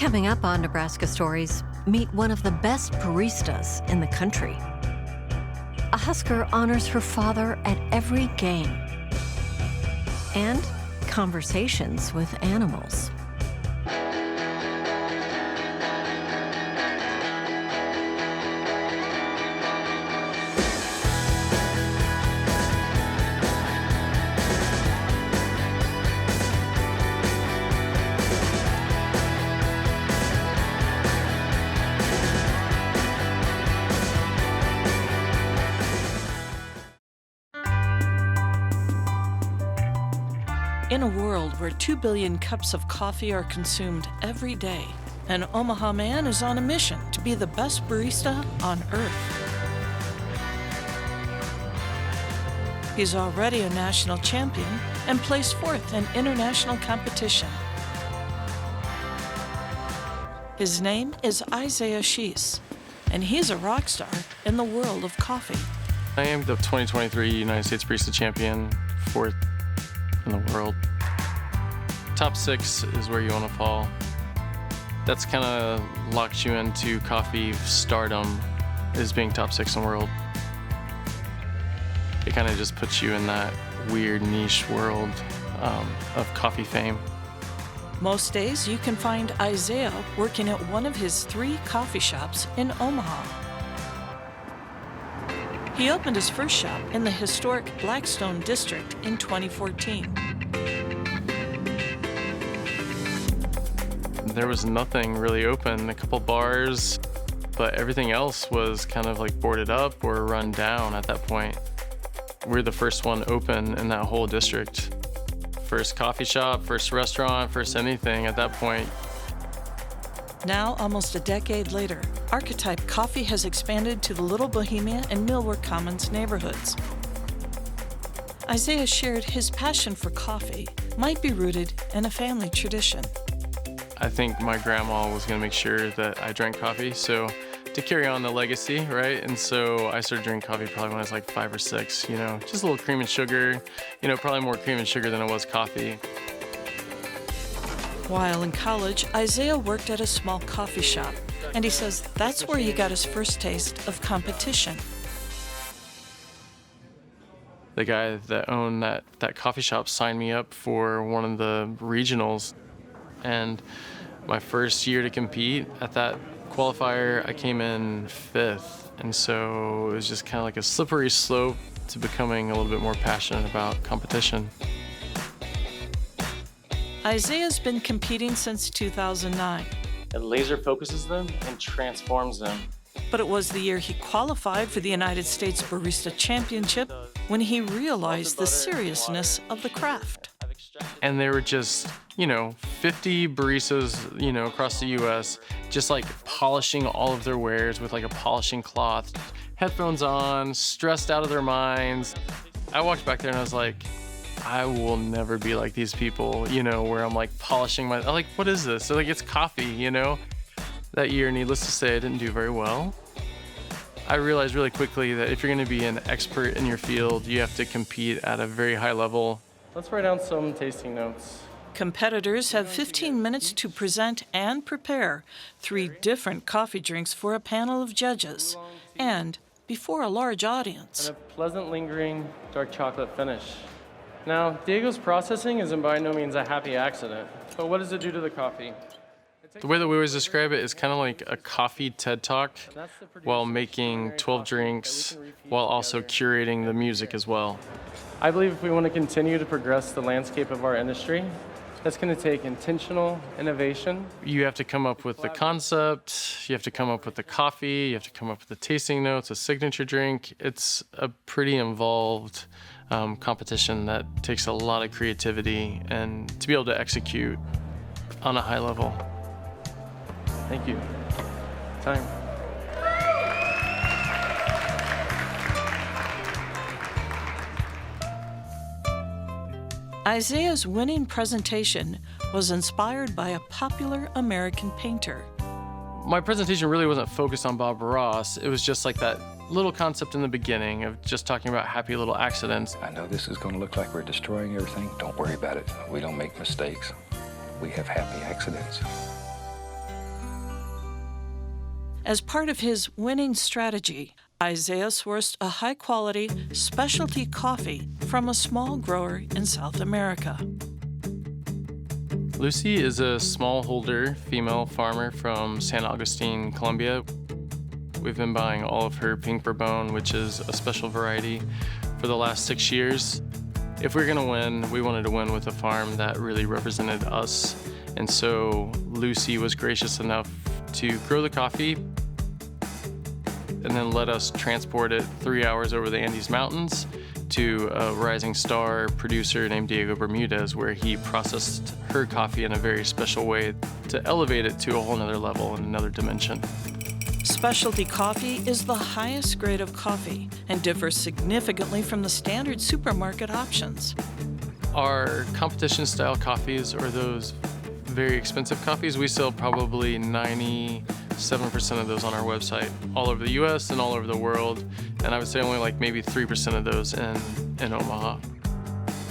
Coming up on Nebraska Stories, meet one of the best baristas in the country. A Husker honors her father at every game. And conversations with animals. In a world where 2 billion cups of coffee are consumed every day, an Omaha man is on a mission to be the best barista on earth. He's already a national champion and placed fourth in international competition. His name is Isaiah Sheese, and he's a rock star in the world of coffee. I am the 2023 United States Barista Champion, fourth in the world. Top 6 is where you want to fall. That's kind of locks you into coffee stardom, is being top 6 in the world. It kind of just puts you in that weird niche world of coffee fame. Most days you can find Isaiah working at one of his 3 coffee shops in Omaha. He opened his first shop in the historic Blackstone district in 2014. There was nothing really open, a couple bars, but everything else was kind of like boarded up or run down at that point. We're the first one open in that whole district. First coffee shop, first restaurant, first anything at that point. Now, almost a decade later, Archetype Coffee has expanded to the Little Bohemia and Millwork Commons neighborhoods. Isaiah shared his passion for coffee might be rooted in a family tradition. I think my grandma was gonna make sure that I drank coffee, so to carry on the legacy, right? And so I started drinking coffee probably when I was like 5 or 6, just a little cream and sugar, probably more cream and sugar than it was coffee. While in college, Isaiah worked at a small coffee shop, and he says that's where he got his first taste of competition. The guy that owned that coffee shop signed me up for one of the regionals, and my first year to compete at that qualifier, I came in 5th, and so it was just kind of like a slippery slope to becoming a little bit more passionate about competition. Isaiah's been competing since 2009. It laser focuses them and transforms them. But it was the year he qualified for the United States Barista Championship when he realized the seriousness of the craft. And there were just, 50 baristas, across the U.S., just like polishing all of their wares with like a polishing cloth, headphones on, stressed out of their minds. I walked back there and I was like, I will never be like these people, where I'm like polishing I'm like, what is this? So like, it's coffee, That year, needless to say, I didn't do very well. I realized really quickly that if you're gonna be an expert in your field, you have to compete at a very high level. Let's write down some tasting notes. Competitors have 15 minutes to present and prepare 3 different coffee drinks for a panel of judges, and before a large audience. And a pleasant, lingering, dark chocolate finish. Now, Diego's processing is by no means a happy accident, but what does it do to the coffee? The way that we always describe it is kind of like a coffee TED Talk while making 12 drinks, while also curating the music as well. I believe if we want to continue to progress the landscape of our industry, that's going to take intentional innovation. You have to come up with the concept, you have to come up with the coffee, you have to come up with the tasting notes, a signature drink. It's a pretty involved competition that takes a lot of creativity and to be able to execute on a high level. Thank you. Time. Isaiah's winning presentation was inspired by a popular American painter. My presentation really wasn't focused on Bob Ross. It was just like that little concept in the beginning of just talking about happy little accidents. I know this is going to look like we're destroying everything. Don't worry about it. We don't make mistakes. We have happy accidents. As part of his winning strategy, Isaiah sourced a high-quality specialty coffee from a small grower in South America. Lucy is a smallholder female farmer from San Agustin, Colombia. We've been buying all of her Pink Bourbon, which is a special variety, for the last 6 years. If we're gonna win, we wanted to win with a farm that really represented us. And so Lucy was gracious enough to grow the coffee and then let us transport it 3 hours over the Andes Mountains to a rising star producer named Diego Bermudez, where he processed her coffee in a very special way to elevate it to a whole nother level and another dimension. Specialty coffee is the highest grade of coffee and differs significantly from the standard supermarket options. Our competition style coffees, or those very expensive coffees, we sell probably 97% of those on our website, all over the US and all over the world. And I would say only like maybe 3% of those in Omaha.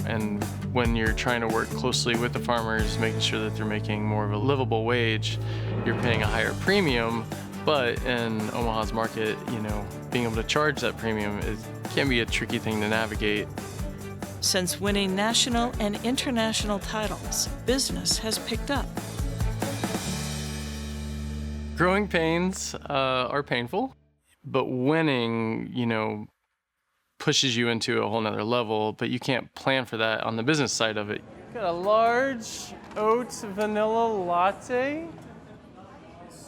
And when you're trying to work closely with the farmers, making sure that they're making more of a livable wage, you're paying a higher premium. But in Omaha's market, being able to charge that premium can be a tricky thing to navigate. Since winning national and international titles, business has picked up. Growing pains are painful, but winning, pushes you into a whole nother level, but you can't plan for that on the business side of it. Got a large oat vanilla latte.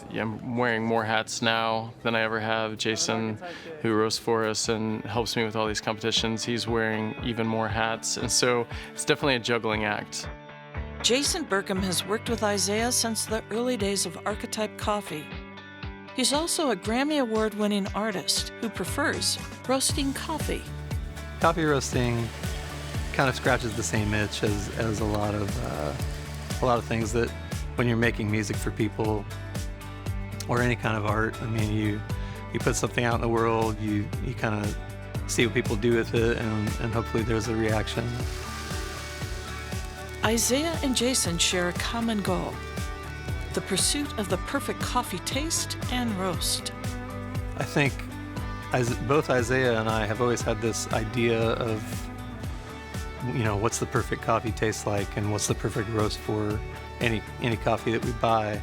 Yeah, I'm wearing more hats now than I ever have. Jason, who roasts for us and helps me with all these competitions, he's wearing even more hats. And so it's definitely a juggling act. Jason Burkham has worked with Isaiah since the early days of Archetype Coffee. He's also a Grammy Award-winning artist who prefers roasting coffee. Coffee roasting kind of scratches the same itch as a lot of things that when you're making music for people or any kind of art. I mean, you put something out in the world, you kind of see what people do with it, and hopefully there's a reaction. Isaiah and Jason share a common goal: the pursuit of the perfect coffee taste and roast. I think both Isaiah and I have always had this idea of, what's the perfect coffee taste like and what's the perfect roast for any coffee that we buy.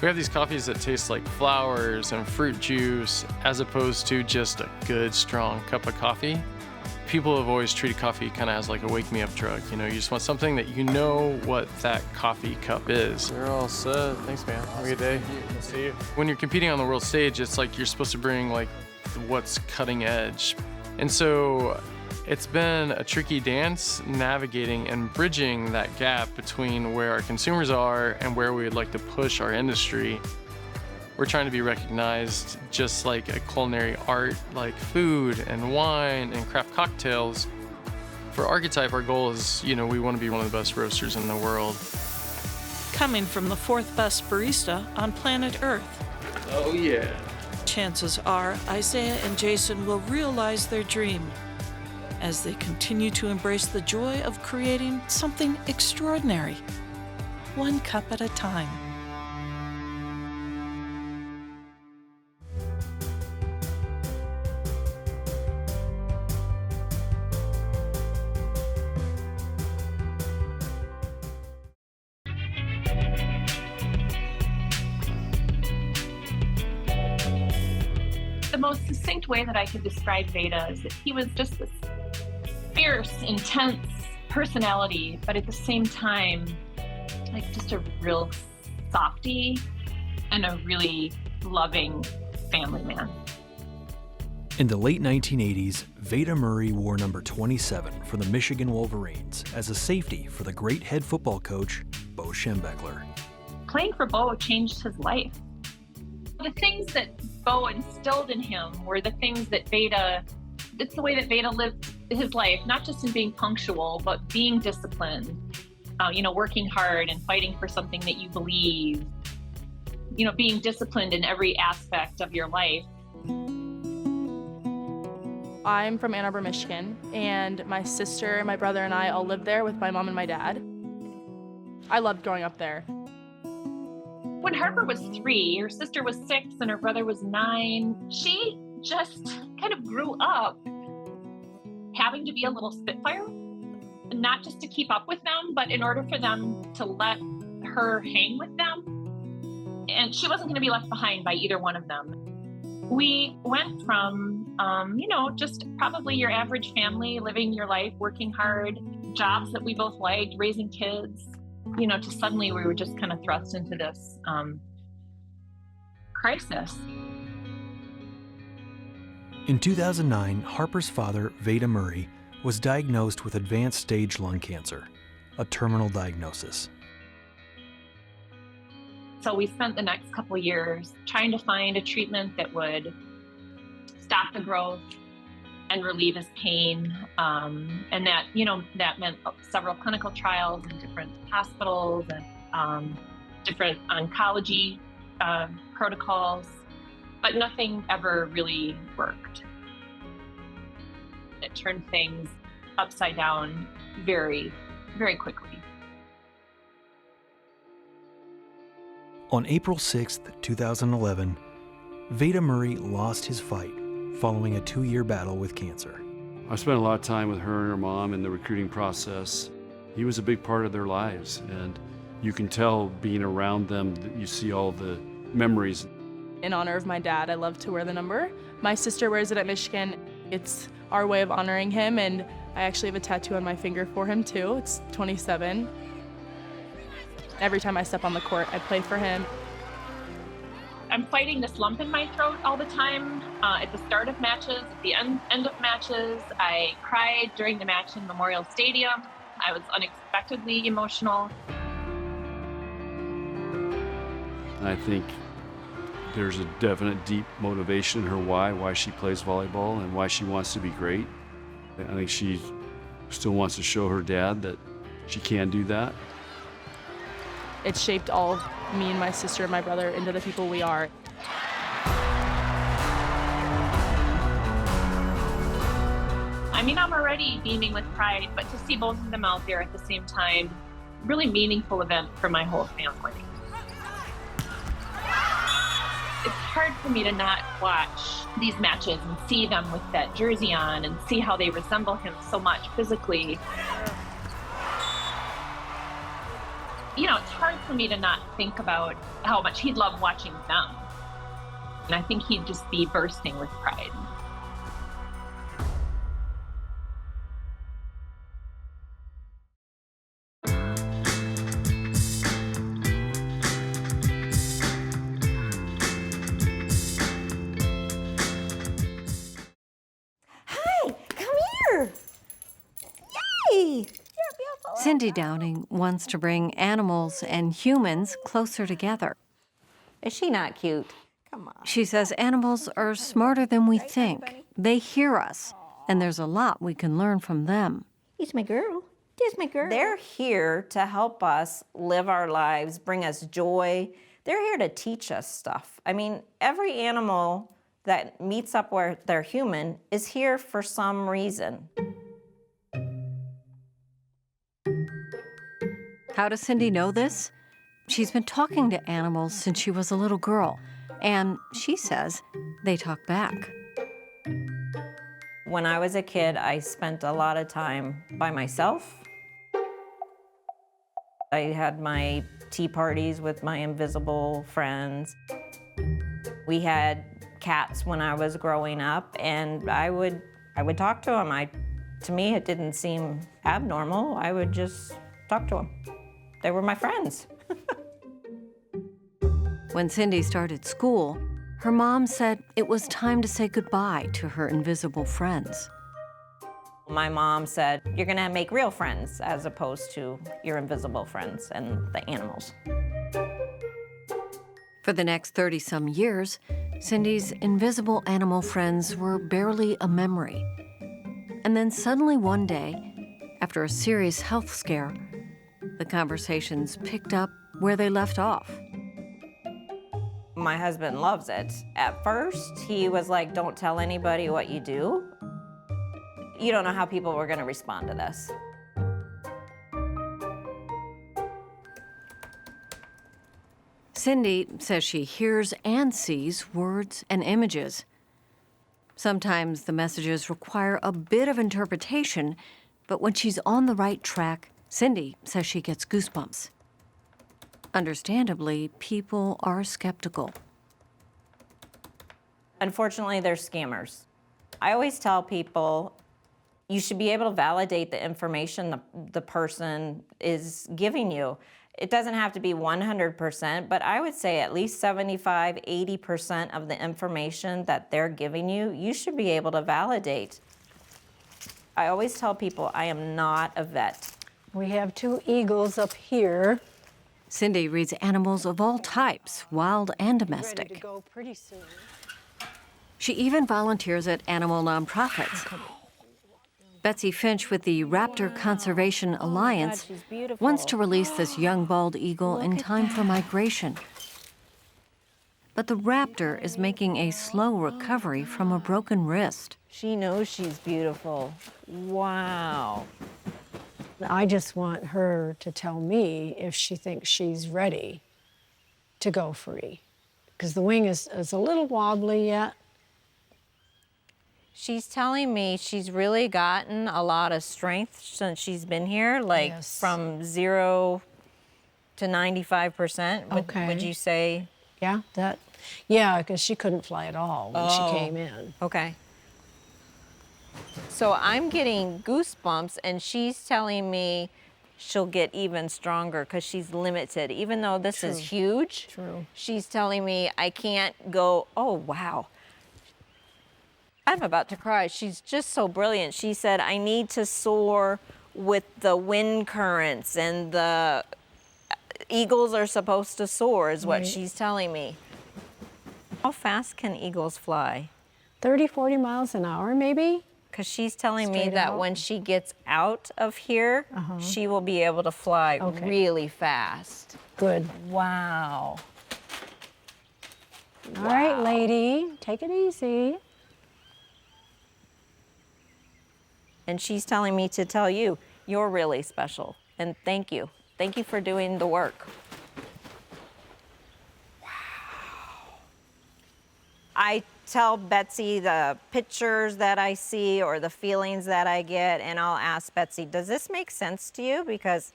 We have these coffees that taste like flowers and fruit juice as opposed to just a good, strong cup of coffee. People have always treated coffee kind of as like a wake-me-up drug. You just want something that you know what that coffee cup is. You're all set. Thanks, man. Have a good day. I'll see you. When you're competing on the world stage, it's like you're supposed to bring like what's cutting edge. And so it's been a tricky dance navigating and bridging that gap between where our consumers are and where we would like to push our industry. We're trying to be recognized just like a culinary art, like food and wine and craft cocktails. For Archetype, our goal is, we want to be one of the best roasters in the world. Coming from the fourth best barista on planet Earth. Oh yeah. Chances are Isaiah and Jason will realize their dream as they continue to embrace the joy of creating something extraordinary, one cup at a time. The most succinct way that I could describe Veda is that he was just this fierce, intense personality, but at the same time, like just a real softie and a really loving family man. In the late 1980s, Veda Murray wore number 27 for the Michigan Wolverines as a safety for the great head football coach, Bo Schembechler. Playing for Bo changed his life. The things that Bo instilled in him were the things that it's the way that Veda lived his life, not just in being punctual, but being disciplined, working hard and fighting for something that you believe, being disciplined in every aspect of your life. I'm from Ann Arbor, Michigan, and my sister, my brother, and I all lived there with my mom and my dad. I loved growing up there. When Harper was 3, her sister was 6, and her brother was 9, she just kind of grew up having to be a little spitfire, not just to keep up with them, but in order for them to let her hang with them. And she wasn't going to be left behind by either one of them. We went from, just probably your average family, living your life, working hard, jobs that we both liked, raising kids, to suddenly we were just kind of thrust into this crisis. In 2009, Harper's father, Veda Murray, was diagnosed with advanced stage lung cancer, a terminal diagnosis. So we spent the next couple of years trying to find a treatment that would stop the growth and relieve his pain. And that meant several clinical trials in different hospitals and different oncology protocols, but nothing ever really worked. It turned things upside down very, very quickly. On April 6, 2011, Veda Murray lost his fight following a 2-year battle with cancer. I spent a lot of time with her and her mom in the recruiting process. He was a big part of their lives, and you can tell being around them that you see all the memories. In honor of my dad, I love to wear the number. My sister wears it at Michigan. It's our way of honoring him, and I actually have a tattoo on my finger for him too. It's 27. Every time I step on the court, I play for him. I'm fighting this lump in my throat all the time. At the start of matches, at the end of matches. I cried during the match in Memorial Stadium. I was unexpectedly emotional. I think there's a definite deep motivation in her why she plays volleyball and why she wants to be great. I think she still wants to show her dad that she can do that. It shaped all of me and my sister and my brother into the people we are. I mean, I'm already beaming with pride, but to see both of them out there at the same time, really meaningful event for my whole family. It's hard for me to not watch these matches and see them with that jersey on and see how they resemble him so much physically. It's hard for me to not think about how much he'd love watching them. And I think he'd just be bursting with pride. Hi, come here. Yay! Cindy Downing wants to bring animals and humans closer together. Is she not cute? Come on. She says animals are smarter than we think. They hear us, and there's a lot we can learn from them. He's my girl. He's my girl. They're here to help us live our lives, bring us joy. They're here to teach us stuff. I mean, every animal that meets up where they're human is here for some reason. How does Cindy know this? She's been talking to animals since she was a little girl, and she says they talk back. When I was a kid, I spent a lot of time by myself. I had my tea parties with my invisible friends. We had cats when I was growing up, and I would talk to them. To me, it didn't seem abnormal. I would just talk to them. They were my friends. When Cindy started school, her mom said it was time to say goodbye to her invisible friends. My mom said, you're gonna make real friends as opposed to your invisible friends and the animals. For the next 30-some years, Cindy's invisible animal friends were barely a memory. And then suddenly one day, after a serious health scare, the conversations picked up where they left off. My husband loves it. At first, he was like, don't tell anybody what you do. You don't know how people were gonna respond to this. Cindy says she hears and sees words and images. Sometimes the messages require a bit of interpretation, but when she's on the right track, Cindy says she gets goosebumps. Understandably, people are skeptical. Unfortunately, they're scammers. I always tell people you should be able to validate the information the person is giving you. It doesn't have to be 100%, but I would say at least 75, 80% of the information that they're giving you, you should be able to validate. I always tell people I am not a vet. We have 2 eagles up here. Cindy reads animals of all types, wild and Ready domestic. to go pretty soon. She even volunteers at animal nonprofits. Betsy Finch with the Raptor Conservation Alliance she's beautiful. wants to release this young bald eagle in time for migration. But the raptor is making a slow recovery from a broken wrist. She knows she's beautiful. Wow. I just want her to tell me if she thinks she's ready to go free. Because the wing is a little wobbly yet. She's telling me she's really gotten a lot of strength since she's been here, like Yes. from 0 to 95%. Okay. Would you say? Yeah, because she couldn't fly at all when Oh. she came in. Okay. So I'm getting goosebumps, and she's telling me she'll get even stronger because she's limited. Even though this is huge, True. she's telling me I can't go, oh, wow. I'm about to cry. She's just so brilliant. She said, I need to soar with the wind currents, and the eagles are supposed to soar, is what Right. she's telling me. How fast can eagles fly? 30, 40 miles an hour, maybe? Because she's telling me Straight that out? when she gets out of here, she will be able to fly Okay. really fast. Good. Wow. All right, lady, take it easy. And she's telling me to tell you, you're really special. And thank you. Thank you for doing the work. Wow. I tell Betsy the pictures that I see or the feelings that I get, and I'll ask Betsy, does this make sense to you? Because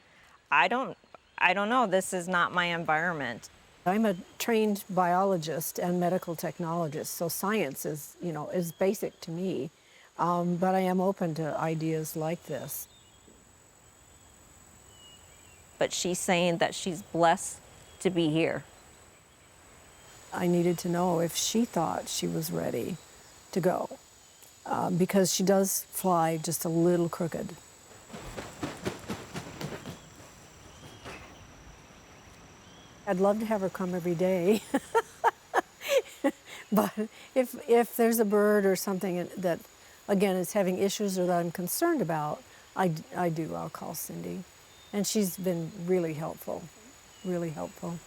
I don't know. This is not my environment. I'm a trained biologist and medical technologist, so science is basic to me. But I am open to ideas like this. But she's saying that she's blessed to be here. I needed to know if she thought she was ready to go, because she does fly just a little crooked. I'd love to have her come every day. But if there's a bird or something that, again, is having issues or that I'm concerned about, I'll call Cindy. And she's been really helpful, really helpful.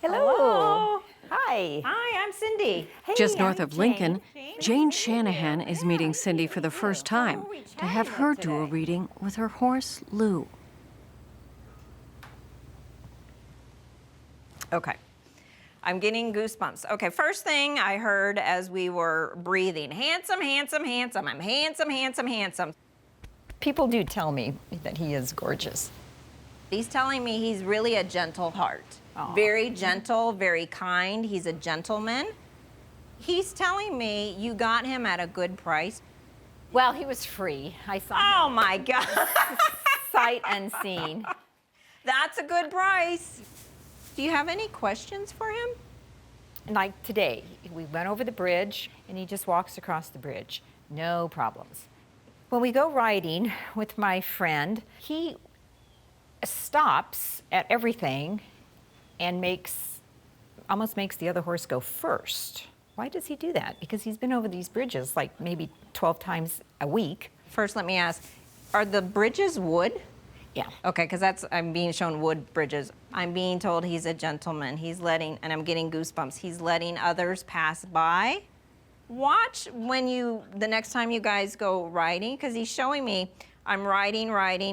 Hello. Hi. Hi, I'm Cindy. Just north of Lincoln, Jane Shanahan is meeting Cindy for the first time to have her do a reading with her horse, Lou. Okay. I'm getting goosebumps. Okay, first thing I heard as we were breathing, handsome, handsome, handsome. I'm handsome, handsome, handsome. People do tell me that he is gorgeous. He's telling me he's really a gentle heart. Very gentle, very kind. He's a gentleman. He's telling me you got him at a good price. Well, he was free. I saw Oh my God. sight unseen. That's a good price. Do you have any questions for him? Like today, we went over the bridge and he just walks across the bridge. No problems. When we go riding with my friend, he stops at everything and almost makes the other horse go first. Why does he do that? Because he's been over these bridges like maybe 12 times a week. First, let me ask, are the bridges wood? Yeah. Okay, because I'm being shown wood bridges. I'm being told he's a gentleman. He's letting, and I'm getting goosebumps, he's letting others pass by. Watch when the next time you guys go riding, because he's showing me, I'm riding,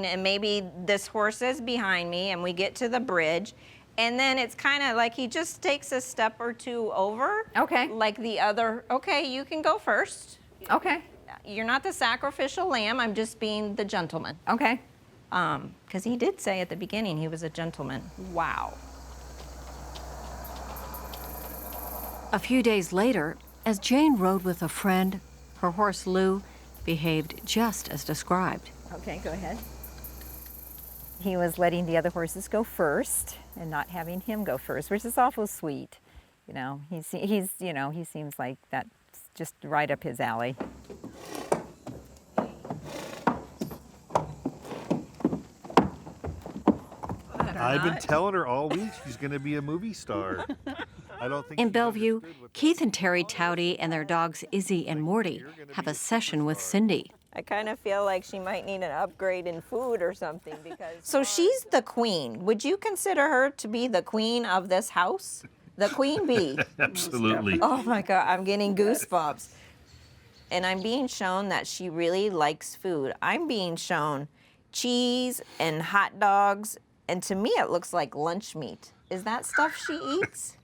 and maybe this horse is behind me, and we get to the bridge, and then it's kind of like he just takes a step or two over. Okay. Like the other, okay, you can go first. Okay. You're not the sacrificial lamb, I'm just being the gentleman. Okay. Because he did say at the beginning he was a gentleman. Wow. A few days later, as Jane rode with a friend, her horse Lou behaved just as described. Okay, go ahead. He was letting the other horses go first and not having him go first, which is awful sweet. You know, he seems like that's just right up his alley. I've been telling her all week she's going to be a movie star. I don't think In Bellevue, Keith and Terry Towdy and their dogs Izzy and Morty have a session with Cindy. I kind of feel like she might need an upgrade in food or something because... So she's the queen. Would you consider her to be the queen of this house? The queen bee? Absolutely. Oh my God, I'm getting goosebumps. And I'm being shown that she really likes food. I'm being shown cheese and hot dogs, and to me it looks like lunch meat. Is that stuff she eats?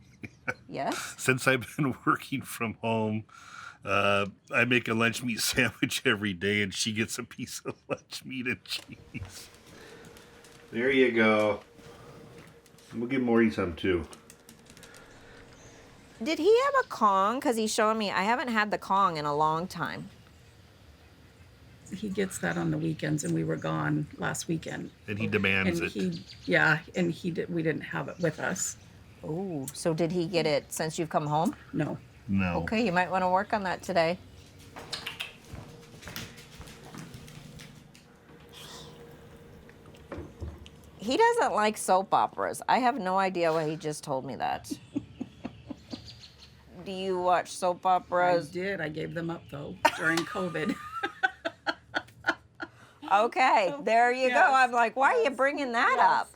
Yes? Since I've been working from home, I make a lunch meat sandwich every day, and she gets a piece of lunch meat and cheese. There you go. We'll give Morty some too. Did he have a Kong? Because he's showing me, I haven't had the Kong in a long time. He gets that on the weekends, and we were gone last weekend. And he demands it. We didn't have it with us. Oh, so did he get it since you've come home? No. No. Okay, you might want to work on that today. He doesn't like soap operas. I have no idea why he just told me that. Do you watch soap operas? I did. I gave them up, though, during COVID. Okay, there you go. I'm like, why are you bringing that up?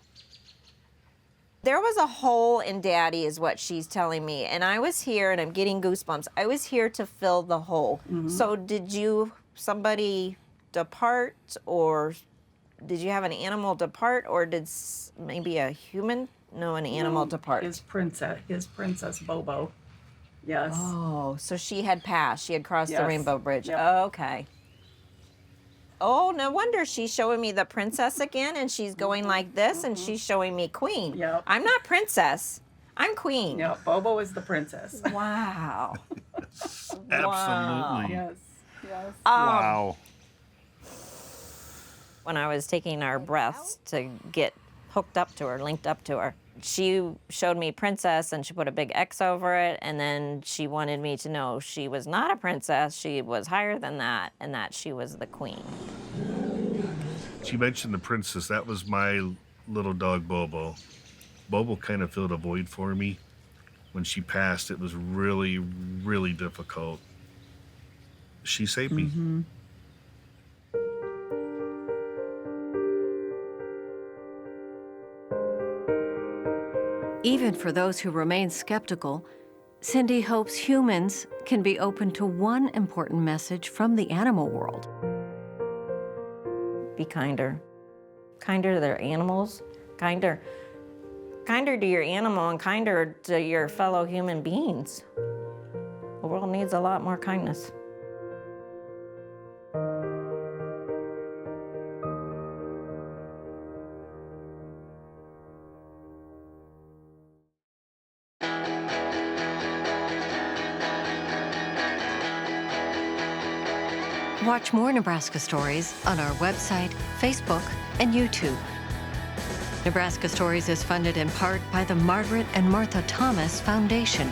There was a hole in Daddy is what she's telling me. And I was here, and I'm getting goosebumps. I was here to fill the hole. Mm-hmm. So did somebody depart, or did you have an animal depart, or did maybe a human? No, an animal depart. His princess Bobo. Yes. Oh, so she had passed. She had crossed the Yes. Rainbow Bridge. Yep. Okay. Oh, no wonder she's showing me the princess again, and she's going like this, and she's showing me queen. Yep. I'm not princess. I'm queen. Yeah, Bobo is the princess. Wow. Absolutely. Yes. Yes. Wow. When I was taking our breaths to get hooked up to her, linked up to her, she showed me princess, and she put a big X over it, and then she wanted me to know she was not a princess, she was higher than that, and that she was the queen. She mentioned the princess. That was my little dog, Bobo. Bobo kind of filled a void for me. When she passed, it was really, really difficult. She saved me. Mm-hmm. Even for those who remain skeptical, Cindy hopes humans can be open to one important message from the animal world. Be kinder. Kinder to their animals, kinder to your animal, and kinder to your fellow human beings. The world needs a lot more kindness. Watch more Nebraska Stories on our website, Facebook, and YouTube. Nebraska Stories is funded in part by the Margaret and Martha Thomas Foundation.